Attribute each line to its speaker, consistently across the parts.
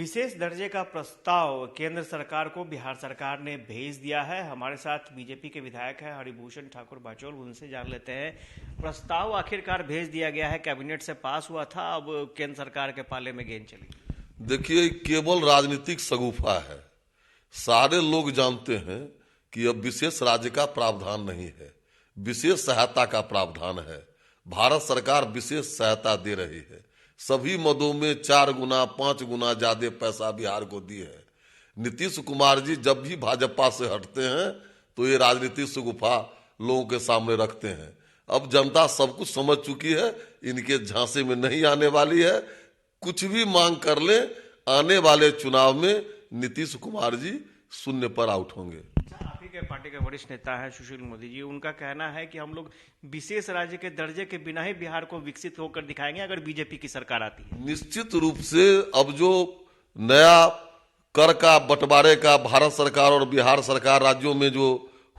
Speaker 1: विशेष दर्जे का प्रस्ताव केंद्र सरकार को बिहार सरकार ने भेज दिया है। हमारे साथ बीजेपी के विधायक हैं हरिभूषण ठाकुर बाचौल, उनसे जान लेते हैं प्रस्ताव आखिरकार भेज दिया गया है, कैबिनेट से पास हुआ था, अब केंद्र सरकार के पाले में गेंद चली।
Speaker 2: देखिए, केवल राजनीतिक शगुफा है। सारे लोग जानते हैं कि अब विशेष राज्य का प्रावधान नहीं है, विशेष सहायता का प्रावधान है। भारत सरकार विशेष सहायता दे रही है। सभी मदों में 4 गुना 5 गुना ज्यादा पैसा बिहार को दिए है। नीतीश कुमार जी जब भी भाजपा से हटते हैं तो ये राजनीतिक शगुफा लोगों के सामने रखते हैं। अब जनता सब कुछ समझ चुकी है, इनके झांसे में नहीं आने वाली है। कुछ भी मांग कर ले, आने वाले चुनाव में नीतीश कुमार जी शून्य पर आउट होंगे।
Speaker 1: आप ही के पार्टी के वरिष्ठ नेता है सुशील मोदी जी, उनका कहना है कि हम लोग विशेष राज्य के दर्जे के बिना ही बिहार को विकसित होकर दिखाएंगे अगर बीजेपी की सरकार आती है।
Speaker 2: निश्चित रूप से अब जो नया कर का बंटवारे का भारत सरकार और बिहार सरकार राज्यों में जो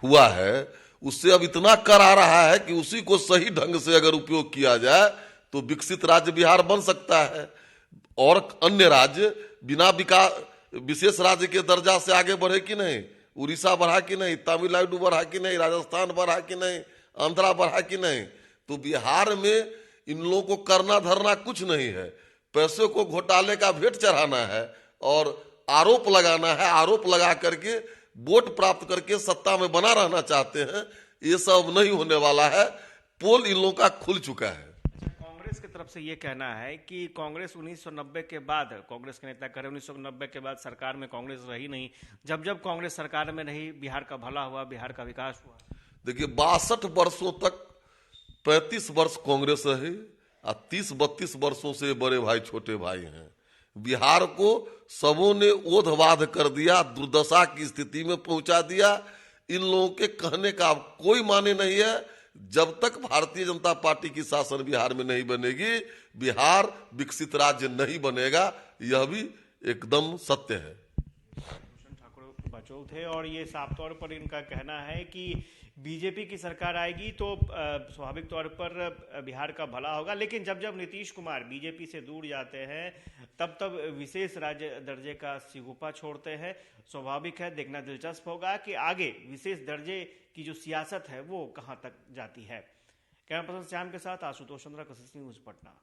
Speaker 2: हुआ है, उससे अब इतना कर आ रहा है कि उसी को सही ढंग से अगर उपयोग किया जाए तो विकसित राज्य बिहार बन सकता है और अन्य राज्य बिना विशेष राज्य के दर्जा से आगे बढ़े कि नहीं। उड़ीसा बढ़ा कि नहीं, तमिलनाडु बढ़ा कि नहीं, राजस्थान बढ़ा कि नहीं, आंध्रा बढ़ा कि नहीं। तो बिहार में इन लोगों को करना धरना कुछ नहीं है, पैसे को घोटाले का भेंट चढ़ाना है और आरोप लगाना है। आरोप लगा करके वोट प्राप्त करके सत्ता में बना रहना चाहते हैं। ये सब नहीं होने वाला है। पोल इन लोगों का खुल चुका है।
Speaker 1: कांग्रेस की तरफ से ये कहना है कि कांग्रेस 1990 के बाद, कांग्रेस के नेता कह रहे 1990 के बाद सरकार में कांग्रेस रही नहीं, जब जब कांग्रेस सरकार में नहीं बिहार का भला हुआ, बिहार का विकास हुआ।
Speaker 2: देखिए, 62 वर्षों तक 35 वर्ष कांग्रेस रही और 30-32 वर्षों से बड़े भाई छोटे भाई हैं। बिहार को सबों ने ओधवाध कर दिया, दुर्दशा की स्थिति में पहुंचा दिया। इन लोगों के कहने का कोई माने नहीं है। जब तक भारतीय जनता पार्टी की शासन बिहार में नहीं बनेगी, बिहार विकसित राज्य नहीं बनेगा। यह भी एकदम सत्य है।
Speaker 1: ठाकुर बाचौल थे और ये साफ तौर पर इनका कहना है कि बीजेपी की सरकार आएगी तो स्वाभाविक तौर पर बिहार का भला होगा, लेकिन जब जब नीतीश कुमार बीजेपी से दूर जाते हैं तब तब विशेष राज्य दर्जे का सिगुफा छोड़ते हैं। स्वाभाविक है, देखना दिलचस्प होगा कि आगे विशेष दर्जे की जो सियासत है वो कहां तक जाती है। कैमरा पर्सन श्याम के साथ आशुतोष चंद्रा, कसस न्यूज, पटना।